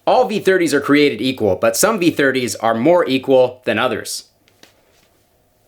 All V30s are created equal, but some V30s are more equal than others.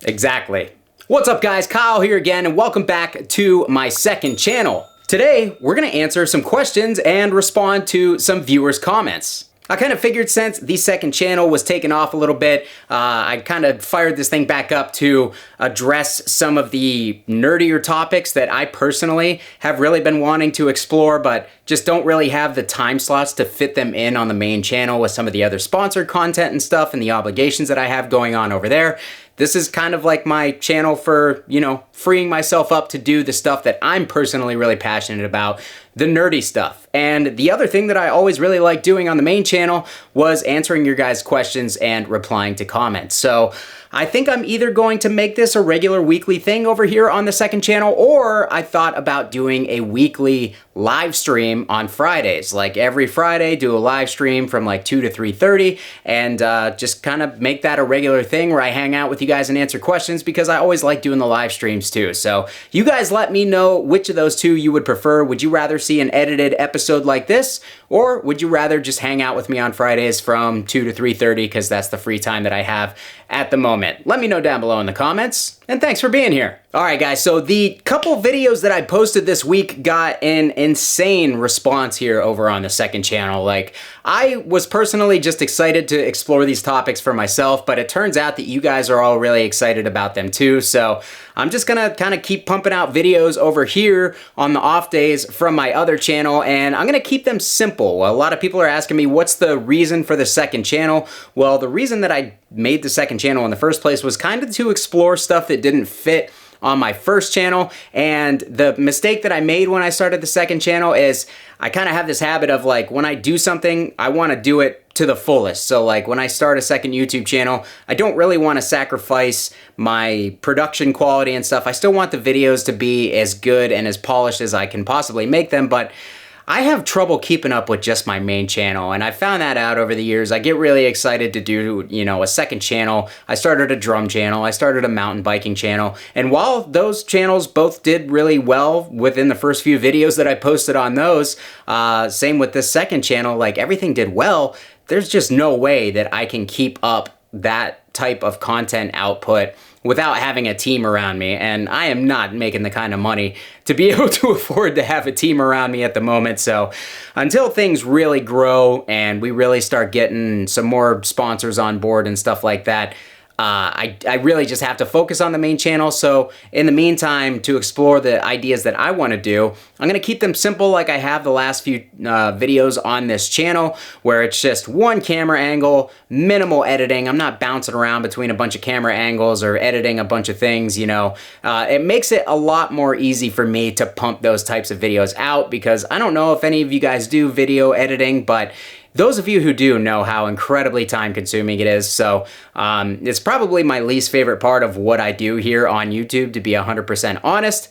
Exactly. What's up guys, Kyle here again, and welcome back to my second channel. Today, we're gonna answer some questions and respond to some viewers' comments. I kind of figured since the second channel was taken off a little bit, I kind of fired this thing back up to address some of the nerdier topics that I personally have really been wanting to explore, but just don't really have the time slots to fit them in on the main channel with some of the other sponsored content and stuff and the obligations that I have going on over there. This is kind of like my channel for, you know, freeing myself up to do the stuff that I'm personally really passionate about, the nerdy stuff. And the other thing that I always really liked doing on the main channel was answering your guys' questions and replying to comments. So I think I'm either going to make this a regular weekly thing over here on the second channel, or I thought about doing a weekly live stream on Fridays. Like every Friday, do a live stream from like 2 to 3:30 and just kind of make that a regular thing where I hang out with you guys and answer questions, because I always like doing the live streams too. So you guys let me know which of those two you would prefer. Would you rather see an edited episode like this, or would you rather just hang out with me on Fridays from 2 to 3:30 because that's the free time that I have at the moment? Let me know down below in the comments, and thanks for being here. All right guys, so the couple videos that I posted this week got an insane response here over on the second channel. Like, I was personally just excited to explore these topics for myself, but it turns out that you guys are all really excited about them too. So I'm just gonna kind of keep pumping out videos over here on the off days from my other channel, and I'm gonna keep them simple. A lot of people are asking me, what's the reason for the second channel? Well, the reason that I made the second channel in the first place was kind of to explore stuff that didn't fit on my first channel. And the mistake that I made when I started the second channel is I kind of have this habit of, like, when I do something, I want to do it to the fullest. So like when I start a second YouTube channel, I don't really want to sacrifice my production quality and stuff. I still want the videos to be as good and as polished as I can possibly make them, but I have trouble keeping up with just my main channel, and I found that out over the years. I get really excited to do, you know, a second channel. I started a drum channel, I started a mountain biking channel, and while those channels both did really well within the first few videos that I posted on those, same with this second channel, like everything did well, there's just no way that I can keep up that type of content output without having a team around me, and I am not making the kind of money to be able to afford to have a team around me at the moment. So until things really grow and we really start getting some more sponsors on board and stuff like that, I really just have to focus on the main channel. So in the meantime, to explore the ideas that I want to do, I'm going to keep them simple like I have the last few videos on this channel, where it's just one camera angle, minimal editing. I'm not bouncing around between a bunch of camera angles or editing a bunch of things, you know. It makes it a lot more easy for me to pump those types of videos out, because I don't know if any of you guys do video editing, but those of you who do know how incredibly time consuming it is. So it's probably my least favorite part of what I do here on YouTube, to be 100% honest.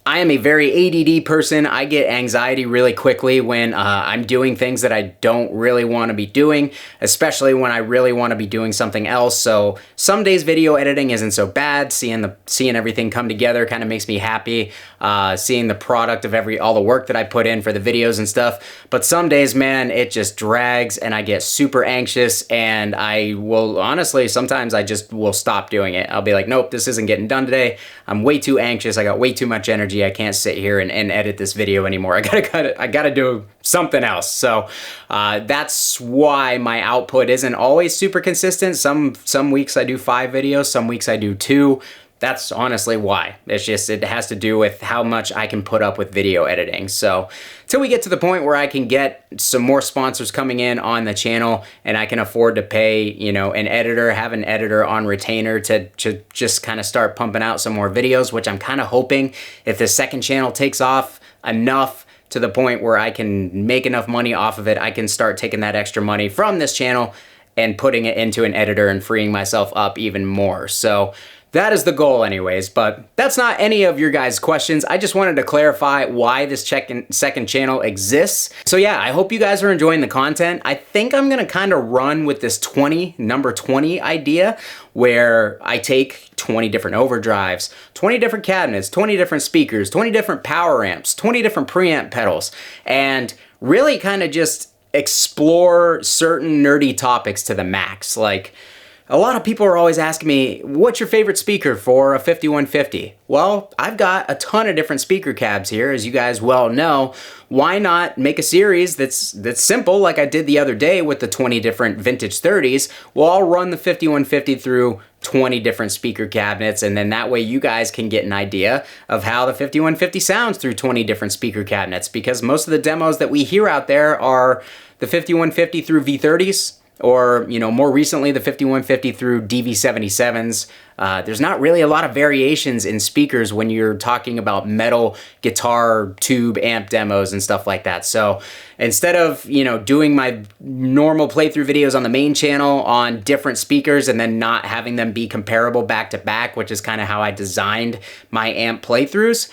I am a very ADD person. I get anxiety really quickly when I'm doing things that I don't really want to be doing, especially when I really want to be doing something else. So some days video editing isn't so bad. Seeing everything come together kind of makes me happy. Seeing the product of all the work that I put in for the videos and stuff. But some days, man, it just drags and I get super anxious, and I will honestly, sometimes I just will stop doing it. I'll be like, nope, this isn't getting done today. I'm way too anxious. I got way too much energy. I can't sit here and edit this video anymore. I gotta do something else. So that's why my output isn't always super consistent. Some weeks I do 5 videos, some weeks I do 2. That's honestly why. It's just, it has to do with how much I can put up with video editing. So till we get to the point where I can get some more sponsors coming in on the channel and I can afford to pay, you know, an editor, have an editor on retainer to just kind of start pumping out some more videos, which I'm kind of hoping, if the second channel takes off enough to the point where I can make enough money off of it, I can start taking that extra money from this channel and putting it into an editor and freeing myself up even more. So that is the goal anyways, but that's not any of your guys' questions. I just wanted to clarify why this second channel exists. So yeah, I hope you guys are enjoying the content. I think I'm gonna kind of run with this number 20 idea, where I take 20 different overdrives, 20 different cabinets, 20 different speakers, 20 different power amps, 20 different preamp pedals, and really kind of just explore certain nerdy topics to the max. Like, a lot of people are always asking me, what's your favorite speaker for a 5150? Well, I've got a ton of different speaker cabs here, as you guys well know. Why not make a series that's simple, like I did the other day with the 20 different vintage 30s? Well, I'll run the 5150 through 20 different speaker cabinets, and then that way you guys can get an idea of how the 5150 sounds through 20 different speaker cabinets, because most of the demos that we hear out there are the 5150 through V30s, or, you know, more recently the 5150 through DV77s. There's not really a lot of variations in speakers when you're talking about metal guitar tube amp demos and stuff like that. So instead of, you know, doing my normal playthrough videos on the main channel on different speakers and then not having them be comparable back to back, which is kind of how I designed my amp playthroughs,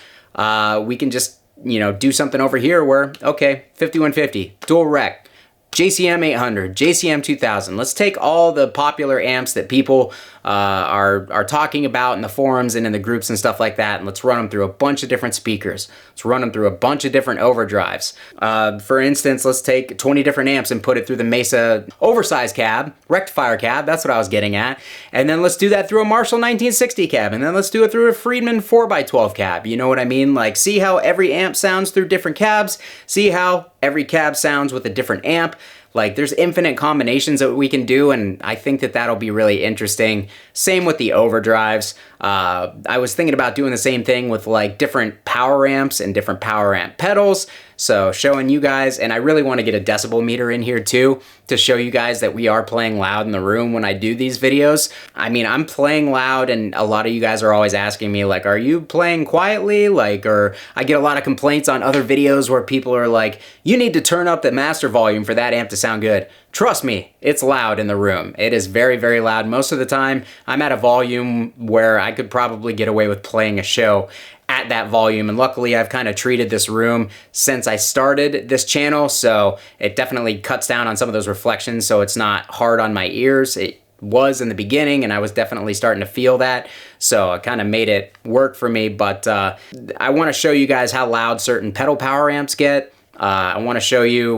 we can just, you know, do something over here where, okay, 5150, dual rec, JCM 800, JCM 2000. Let's take all the popular amps that people are talking about in the forums and in the groups and stuff like that, and let's run them through a bunch of different speakers. Let's run them through a bunch of different overdrives. For instance, let's take 20 different amps and put it through the Mesa oversized cab, rectifier cab, that's what I was getting at. And then let's do that through a Marshall 1960 cab, and then let's do it through a Friedman 4x12 cab. You know what I mean? Like, see how every amp sounds through different cabs, see how every cab sounds with a different amp. Like, there's infinite combinations that we can do, and I think that that'll be really interesting. Same with the overdrives. I was thinking about doing the same thing with like different power amps and different power amp pedals. So showing you guys, and I really want to get a decibel meter in here too, to show you guys that we are playing loud in the room when I do these videos. I mean, I'm playing loud, and a lot of you guys are always asking me like, are you playing quietly? Like, or I get a lot of complaints on other videos where people are like, you need to turn up the master volume for that amp to sound good. Trust me, it's loud in the room. It is very, very loud. Most of the time, I'm at a volume where I could probably get away with playing a show at that volume, and luckily I've kind of treated this room since I started this channel, so it definitely cuts down on some of those reflections, so it's not hard on my ears. It was in the beginning, and I was definitely starting to feel that, so I kind of made it work for me. But I want to show you guys how loud certain pedal power amps get. I want to show you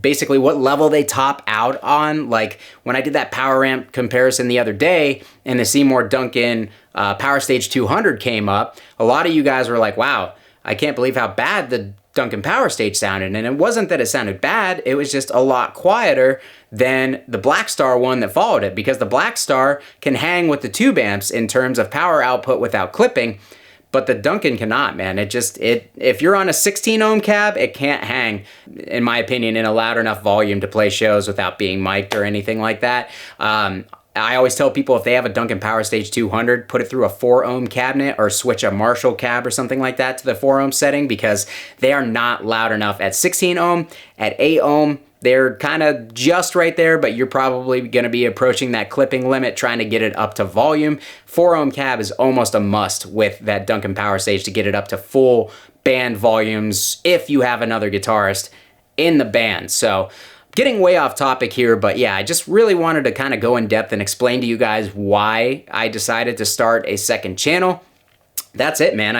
basically what level they top out on. Like, when I did that power amp comparison the other day and the Seymour Duncan Power Stage 200 came up, a lot of you guys were like, wow, I can't believe how bad the Duncan Power Stage sounded. And it wasn't that it sounded bad, it was just a lot quieter than the Black Star one that followed it, because the Black Star can hang with the tube amps in terms of power output without clipping. But the Duncan cannot, man. If you're on a 16 ohm cab, it can't hang, in my opinion, in a loud enough volume to play shows without being mic'd or anything like that. I always tell people, if they have a Duncan Power Stage 200, put it through a 4 ohm cabinet or switch a Marshall cab or something like that to the 4 ohm setting, because they are not loud enough at 16 ohm. At 8 ohm, they're kind of just right there, but you're probably going to be approaching that clipping limit trying to get it up to volume. 4 ohm cab is almost a must with that Duncan Power Stage to get it up to full band volumes if you have another guitarist in the band. So, getting way off topic here, but yeah, I just really wanted to kind of go in depth and explain to you guys why I decided to start a second channel. That's it, man.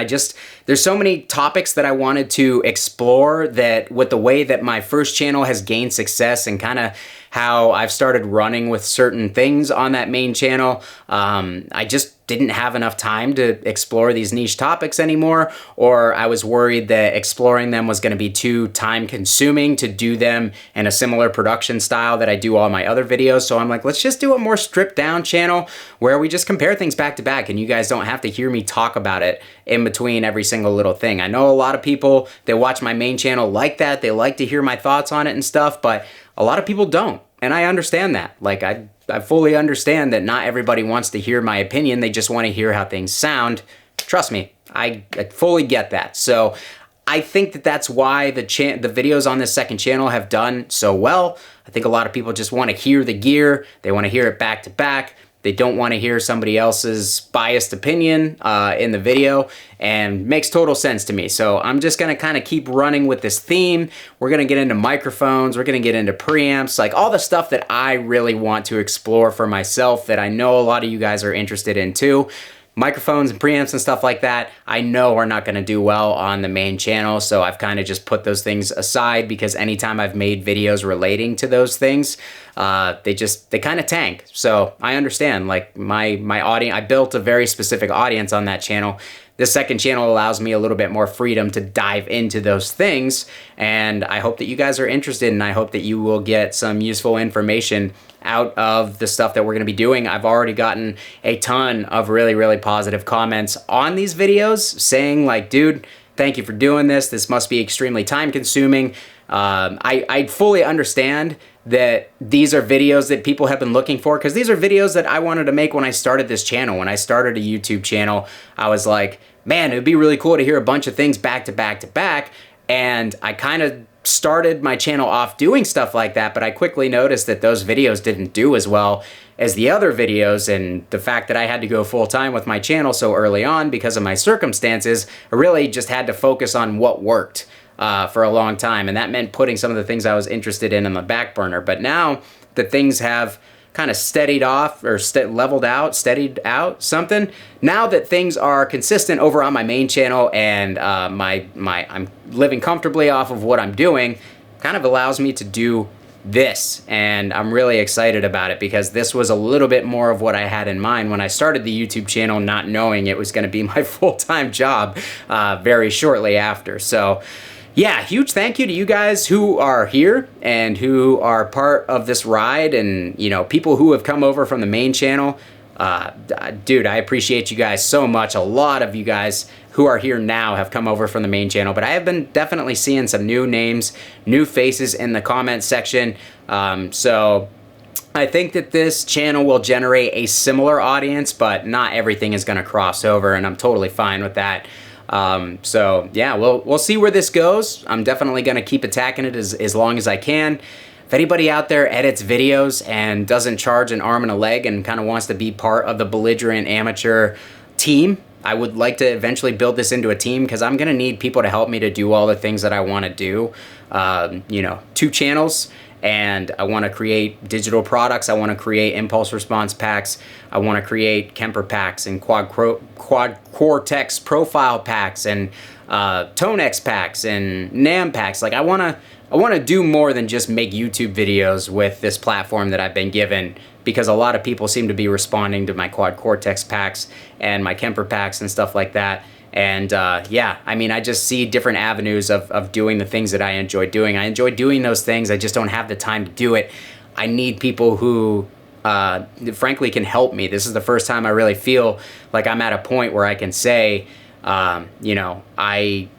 There's so many topics that I wanted to explore, that with the way that my first channel has gained success and kind of how I've started running with certain things on that main channel, I just didn't have enough time to explore these niche topics anymore, or I was worried that exploring them was going to be too time consuming to do them in a similar production style that I do all my other videos. So I'm like, let's just do a more stripped down channel where we just compare things back to back, and you guys don't have to hear me talk about it in between every single little thing. I know a lot of people that watch my main channel like that. They like to hear my thoughts on it and stuff, but a lot of people don't. And I understand that. Like, I fully understand that not everybody wants to hear my opinion. They just want to hear how things sound. Trust me, I fully get that. So I think that that's why the videos on this second channel have done so well. I think a lot of people just want to hear the gear. They want to hear it back to back. They don't want to hear somebody else's biased opinion in the video, and makes total sense to me. So I'm just going to kind of keep running with this theme. We're going to get into microphones. We're going to get into preamps, like all the stuff that I really want to explore for myself that I know a lot of you guys are interested in too. microphones and preamps and stuff like that, I know are not going to do well on the main channel. So I've kind of just put those things aside, because anytime I've made videos relating to those things, they kind of tank. So I understand, like my audience, I built a very specific audience on that channel. This second channel allows me a little bit more freedom to dive into those things, and I hope that you guys are interested, and I hope that you will get some useful information out of the stuff that we're going to be doing. I've already gotten a ton of really, really positive comments on these videos saying like, dude, thank you for doing this. This must be extremely time consuming. I fully understand that these are videos that people have been looking for, because these are videos that I wanted to make when I started this channel. When I started a YouTube channel, I was like, man, it would be really cool to hear a bunch of things back to back to back. And I kind of started my channel off doing stuff like that, but I quickly noticed that those videos didn't do as well as the other videos, and the fact that I had to go full-time with my channel so early on because of my circumstances, I really just had to focus on what worked for a long time, and that meant putting some of the things I was interested in the back burner. But now that things have kind of steadied off, or leveled out, steadied out, something. Now that things are consistent over on my main channel, and I'm living comfortably off of what I'm doing, kind of allows me to do this, and I'm really excited about it, because this was a little bit more of what I had in mind when I started the YouTube channel, not knowing it was going to be my full-time job very shortly after. So yeah, huge thank you to you guys who are here and who are part of this ride, and you know, people who have come over from the main channel. Dude, I appreciate you guys so much. A lot of you guys who are here now have come over from the main channel, but I have been definitely seeing some new names, new faces in the comment section. So I think that this channel will generate a similar audience, but not everything is going to cross over, and I'm totally fine with that. So yeah, we'll see where this goes. I'm definitely going to keep attacking it as long as I can. If anybody out there edits videos and doesn't charge an arm and a leg and kind of wants to be part of the belligerent amateur team, I would like to eventually build this into a team, because I'm going to need people to help me to do all the things that I want to do. You know, 2 channels, and I want to create digital products. I want to create impulse response packs. I want to create Kemper packs and quad cortex profile packs and Tonex packs and NAM packs. Like I want to do more than just make YouTube videos with this platform that I've been given, because a lot of people seem to be responding to my quad cortex packs and my Kemper packs and stuff like that. And yeah, I mean, I just see different avenues of doing the things that I enjoy doing. I enjoy doing those things. I just don't have the time to do it. I need people who frankly can help me. This is the first time I really feel like I'm at a point where I can say, you know, I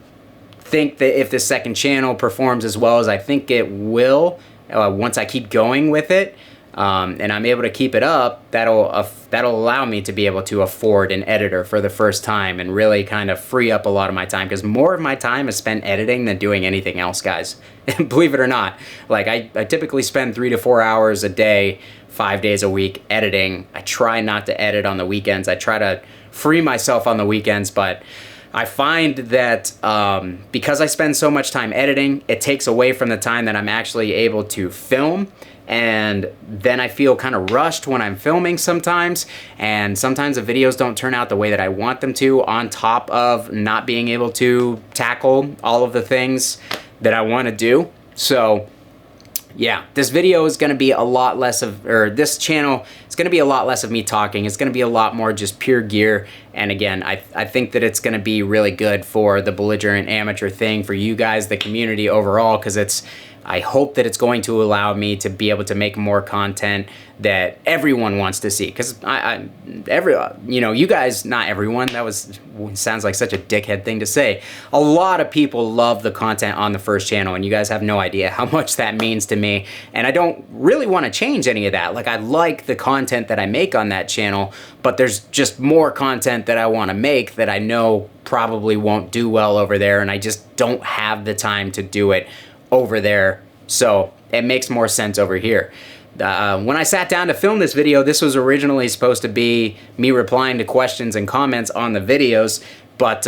think that if this second channel performs as well as I think it will, once I keep going with it, and I'm able to keep it up, that'll allow me to be able to afford an editor for the first time and really kind of free up a lot of my time, because more of my time is spent editing than doing anything else, guys. Believe it or not, like I typically spend 3 to 4 hours a day, 5 days a week editing. I try not to edit on the weekends. I try to free myself on the weekends, but I find that because I spend so much time editing, it takes away from the time that I'm actually able to film. And then I feel kind of rushed when I'm filming sometimes, and sometimes the videos don't turn out the way that I want them to, on top of not being able to tackle all of the things that I want to do. So yeah, this video is going to be a lot less of, or this channel is going to be a lot less of me talking. It's going to be a lot more just pure gear. And again, I think that it's going to be really good for the belligerent amateur thing, for you guys, the community overall, because I hope that it's going to allow me to be able to make more content that everyone wants to see. Because you know, you guys, not everyone, sounds like such a dickhead thing to say. A lot of people love the content on the first channel, and you guys have no idea how much that means to me. And I don't really want to change any of that. Like, I like the content that I make on that channel, but there's just more content that I want to make that I know probably won't do well over there, and I just don't have the time to do it over there, so it makes more sense over here. When I sat down to film this video, this was originally supposed to be me replying to questions and comments on the videos, but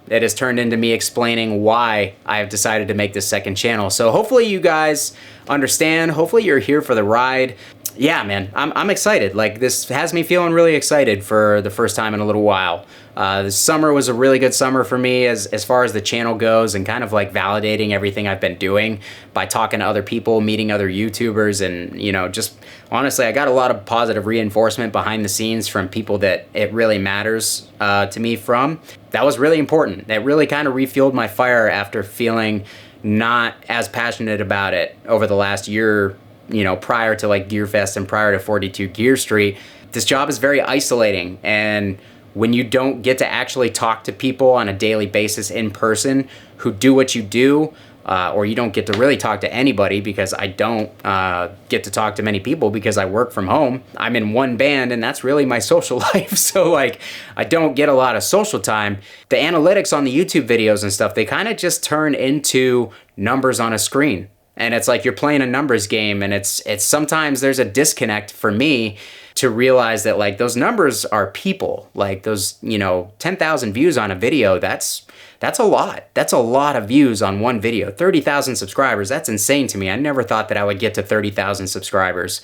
it has turned into me explaining why I have decided to make this second channel. So hopefully you guys understand. Hopefully you're here for the ride. yeah, man, I'm excited. Like, this has me feeling really excited for the first time in a little while. This summer was a really good summer for me as far as the channel goes, and kind of like validating everything I've been doing by talking to other people, meeting other YouTubers, and, you know, just honestly, I got a lot of positive reinforcement behind the scenes from people that it really matters to me from. That was really important. That really kind of refueled my fire after feeling not as passionate about it over the last year, you know, prior to like GearFest and prior to 42 Gear Street. This job is very isolating, and when you don't get to actually talk to people on a daily basis in person who do what you do, or you don't get to really talk to anybody, because I don't get to talk to many people because I work from home. I'm in one band, and that's really my social life. So like, I don't get a lot of social time. The analytics on the YouTube videos and stuff, they kind of just turn into numbers on a screen. And it's like you're playing a numbers game, and it's sometimes there's a disconnect for me to realize that like those numbers are people. Like those, you know, 10,000 views on a video, that's a lot. That's a lot of views on one video. 30,000 subscribers, that's insane to me. I never thought that I would get to 30,000 subscribers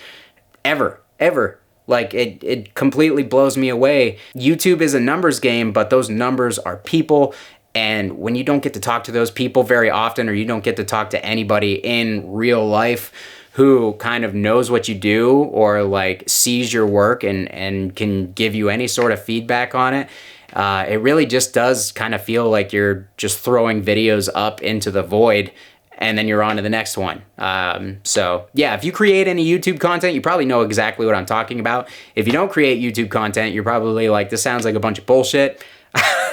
ever. Like it completely blows me away. YouTube is a numbers game, but those numbers are people. And when you don't get to talk to those people very often, or you don't get to talk to anybody in real life who kind of knows what you do, or like sees your work and can give you any sort of feedback on it, it really just does kind of feel like you're just throwing videos up into the void, and then you're on to the next one. So yeah, if you create any YouTube content, you probably know exactly what I'm talking about. If you don't create YouTube content, you're probably like, this sounds like a bunch of bullshit.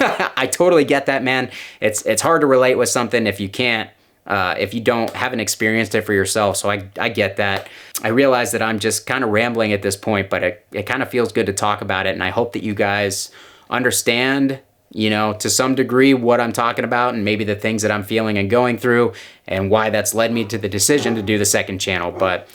I totally get that, man. It's hard to relate with something if you can't, if you haven't experienced it for yourself. So I get that. I realize that I'm just kind of rambling at this point, but it kind of feels good to talk about it. And I hope that you guys understand, you know, to some degree what I'm talking about, and maybe the things that I'm feeling and going through, and why that's led me to the decision to do the second channel. But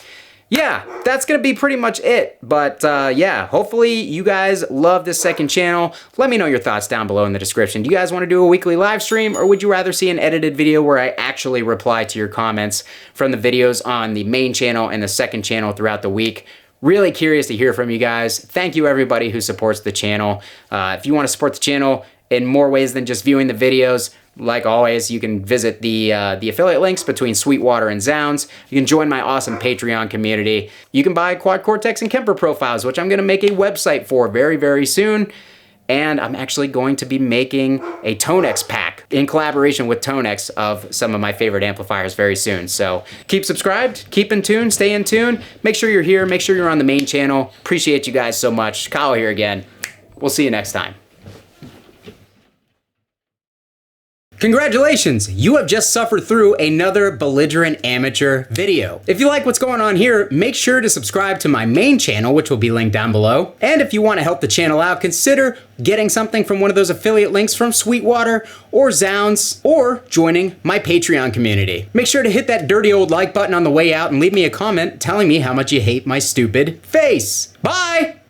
yeah, that's gonna be pretty much it. But yeah, hopefully you guys love this second channel. Let me know your thoughts down below in the description. Do you guys want to do a weekly live stream, or would you rather see an edited video where I actually reply to your comments from the videos on the main channel and the second channel throughout the week? Really curious to hear from you guys. Thank you everybody who supports the channel. If you want to support the channel in more ways than just viewing the videos, like always, you can visit the affiliate links between Sweetwater and Zounds. You can join my awesome Patreon community. You can buy Quad Cortex and Kemper profiles, which I'm going to make a website for very, very soon. And I'm actually going to be making a Tonex pack in collaboration with Tonex of some of my favorite amplifiers very soon. So keep subscribed, keep in tune, stay in tune. Make sure you're here, make sure you're on the main channel. Appreciate you guys so much. Kyle here again. We'll see you next time. Congratulations, you have just suffered through another belligerent amateur video. If you like what's going on here, make sure to subscribe to my main channel, which will be linked down below. And if you want to help the channel out, consider getting something from one of those affiliate links from Sweetwater or Zounds, or joining my Patreon community. Make sure to hit that dirty old like button on the way out and leave me a comment telling me how much you hate my stupid face. Bye!